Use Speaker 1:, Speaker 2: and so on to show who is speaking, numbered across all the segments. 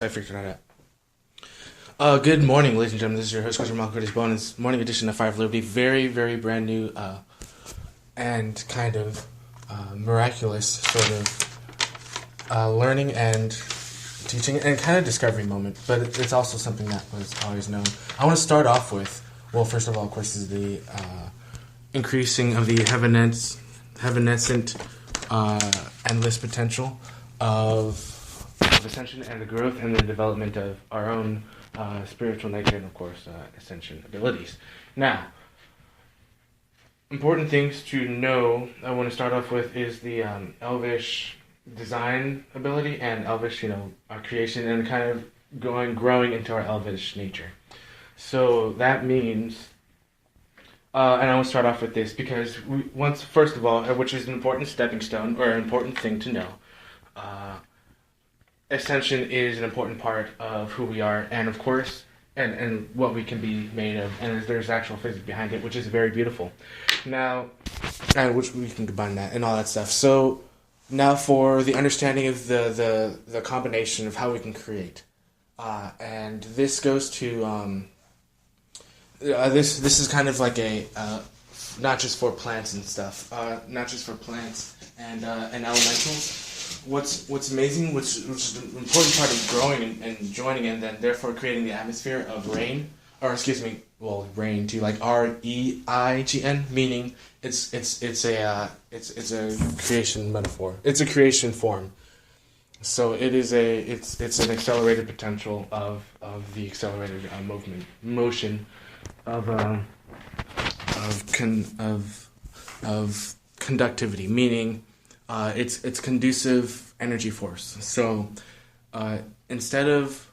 Speaker 1: I figured it out. Good morning, ladies and gentlemen. This is your host, Coach Malcolm Curtis Bonus, morning edition of Fire of Liberty. Very, very brand new and kind of miraculous sort of learning and teaching and kind of discovery moment. But it's also something that was always known. I want to start off with, well, first of all, of course, is the increasing of the heavenessent endless potential of Ascension and the growth and the development of our own spiritual nature and, of course, Ascension abilities. Now, important things to know I want to start off with is the Elvish design ability and Elvish, our creation and kind of growing into our Elvish nature. So that means, and I want to start off with this because first of all, which is an important stepping stone or an important thing to know, Ascension is an important part of who we are, and of course, and what we can be made of, and there's actual physics behind it, which is very beautiful. Now, and which we can combine that and all that stuff. So now for the understanding of the combination of how we can create, and this goes to this is kind of like a not just for plants and stuff, not just for plants and elementals. What's amazing, which is an important part of growing and joining, and then therefore creating the atmosphere of rain, rain too, like REIGN, meaning it's a creation metaphor. It's a creation form. So it's an accelerated potential of the accelerated motion of conductivity, meaning it's conducive energy force. So instead of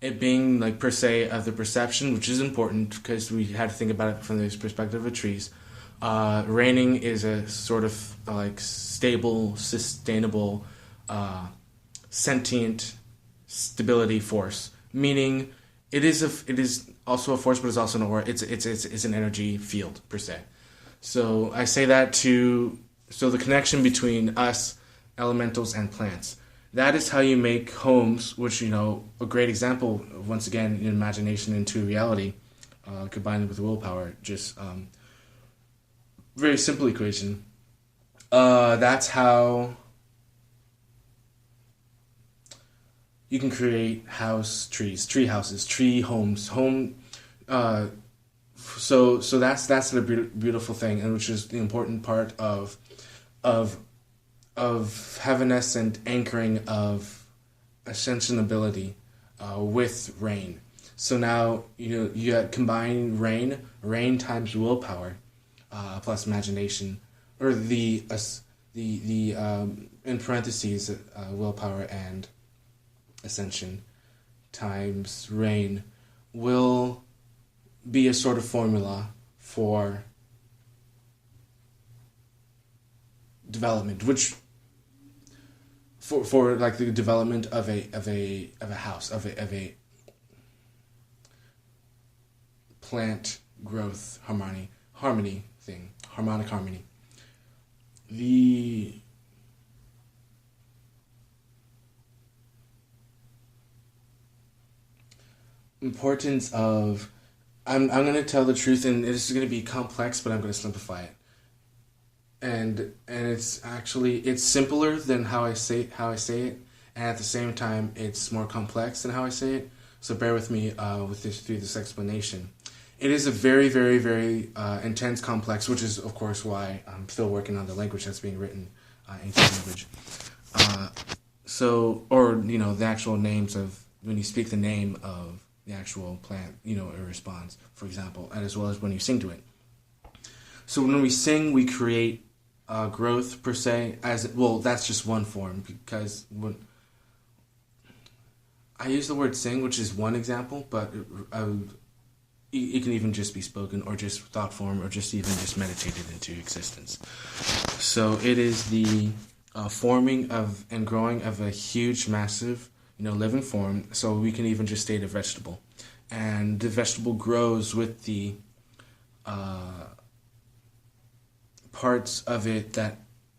Speaker 1: it being like per se of the perception, which is important because we had to think about it from the perspective of trees, raining is a sort of like stable, sustainable, sentient stability force. Meaning it is also a force, but it's also an aura. It's an energy field per se. So I say that so the connection between us, elementals, and plants. That is how you make homes, which, a great example, once again, in imagination into reality, combined with willpower, just very simple equation. That's how you can create tree houses, tree homes, So that's the beautiful thing, and which is the important part of heavenessent anchoring of ascension ability with rain. So now you combine rain times willpower plus imagination, or the in parentheses willpower and ascension times rain will be a sort of formula for development, which for like the development of a house, of a plant growth harmonic harmony. The importance of I'm going to tell the truth, and this is going to be complex, but I'm going to simplify it. And it's simpler than how I say it, and at the same time, it's more complex than how I say it. So bear with me through this explanation. It is a very, very, very intense complex, which is, of course, why I'm still working on the language that's being written, ancient language. The actual names of when you speak the name of the actual plant, it responds, for example, and as well as when you sing to it. So when we sing, we create growth per se. That's just one form, because when I use the word sing, which is one example, but it can even just be spoken, or just thought form, or just meditated into existence. So it is the forming of and growing of a huge, massive, living form. So we can even just state a vegetable, and the vegetable grows with the parts of it that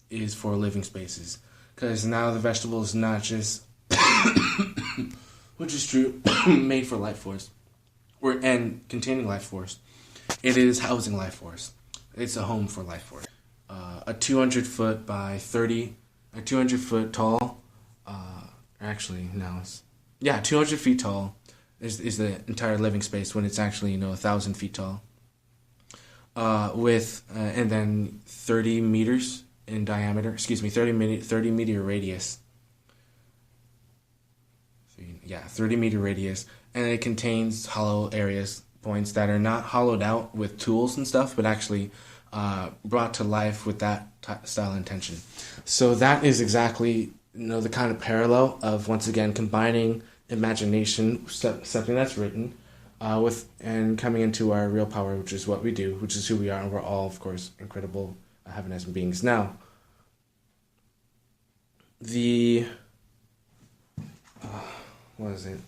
Speaker 1: is for living spaces. Because now the vegetable is not just which is true, made for life force, and containing life force. It is housing life force. It's a home for life force. A 200 foot by 30, a 200 foot tall. Actually, no, 200 feet tall is the entire living space when it's actually 1,000 feet tall. With and then 30 meters in diameter. 30 meter radius. 30 meter radius, and it contains hollow areas, points that are not hollowed out with tools and stuff, but actually brought to life with that style intention. So that is exactly the kind of parallel of, once again, combining imagination, something that's written, with and coming into our real power, which is what we do, which is who we are, and we're all, of course, incredible heavenessent beings. Now, what is it?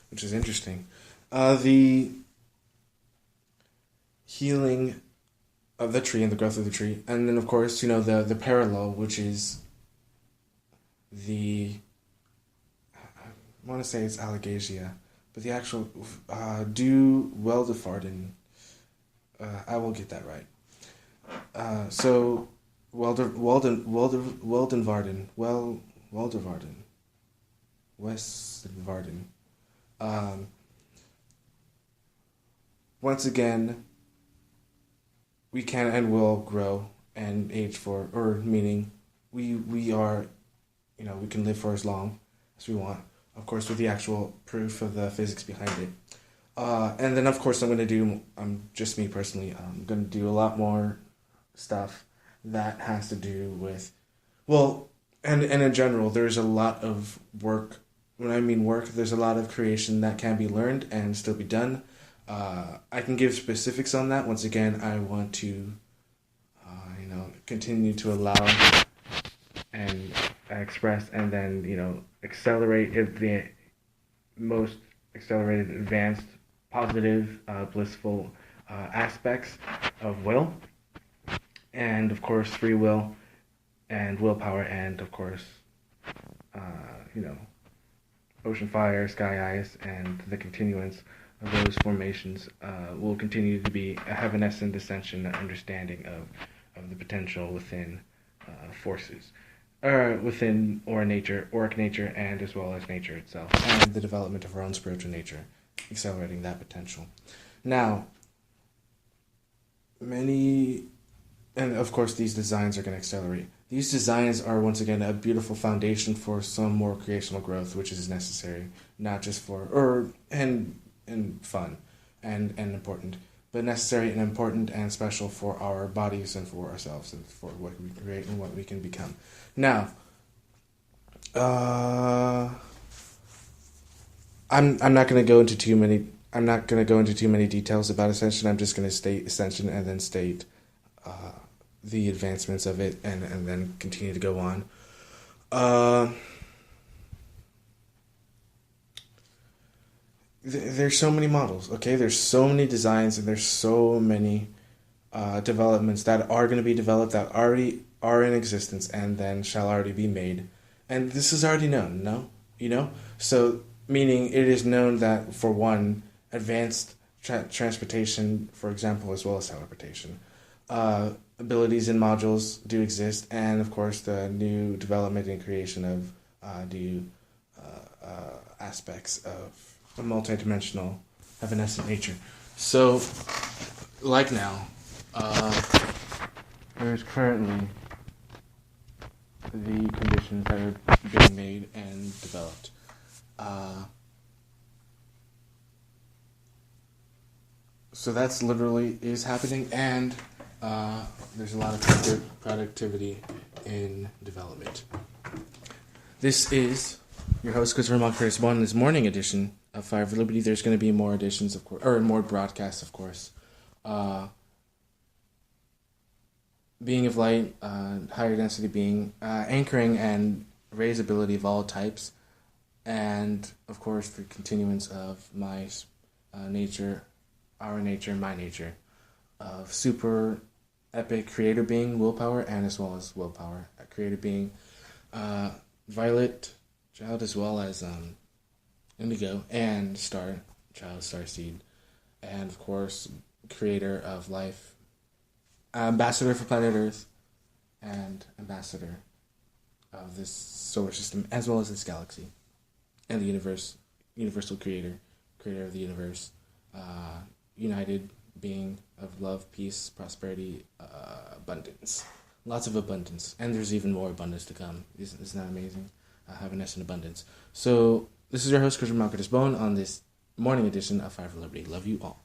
Speaker 1: Which is interesting. The healing of the tree and the growth of the tree. And then, of course, the parallel, which is I want to say it's Allegasia, but the actual, do Weldefarden. I won't get that right. So Weldenvarden, Westenvarden. Once again, we can and will grow and age meaning we are, we can live for as long as we want, of course, with the actual proof of the physics behind it. And then, of course, just me personally, I'm going to do a lot more stuff that has to do with, and in general, there's a lot of work. When I mean work, there's a lot of creation that can be learned and still be done. I can give specifics on that. Once again, I want to, continue to allow and express, and then, accelerate the most accelerated, advanced, positive, blissful aspects of will, and of course free will and willpower, and of course ocean fire, sky ice, and the continuance of those formations will continue to be a heavenessent ascension understanding of the potential within forces, within auric nature, and as well as nature itself, and the development of our own spiritual nature, accelerating that potential. Now, and of course these designs are going to accelerate. These designs are, once again, a beautiful foundation for some more creational growth, which is necessary, not just and fun and important, but necessary and important and special for our bodies and for ourselves and for what we create and what we can become. Now, I'm not going to go into too many. I'm not going to go into too many details about Ascension. I'm just going to state Ascension and then state the advancements of it, and then continue to go on. There's so many models, okay? There's so many designs, and there's so many developments that are going to be developed, that already are in existence, and then shall already be made. And this is already known, no? So, meaning it is known that, for one, advanced transportation, for example, as well as teleportation, abilities and modules do exist, and of course the new development and creation of new aspects of a multidimensional evanescent nature. So, like now, there's currently the conditions that are being made and developed. So that's literally is happening, and there's a lot of productivity in development. This is your host, Christopher Malcurtis, in this morning edition of Fire for Liberty. There's going to be more editions, of course, or more broadcasts, of course. Being of light, higher density being, anchoring and raisability of all types, and of course the continuance of my nature, our nature, my nature, of super epic creator being, willpower, and as well as willpower. A creator being Violet Child, as well as Indigo and Star Child, Starseed, and of course, creator of life, ambassador for planet Earth, and ambassador of this solar system, as well as this galaxy, and the universe, universal creator, creator of the universe, united being of love, peace, prosperity, abundance. Lots of abundance. And there's even more abundance to come. Isn't that amazing? Heaviness and abundance. So, this is your host, Christian Malcolm Bone, on this morning edition of Five for Liberty. Love you all.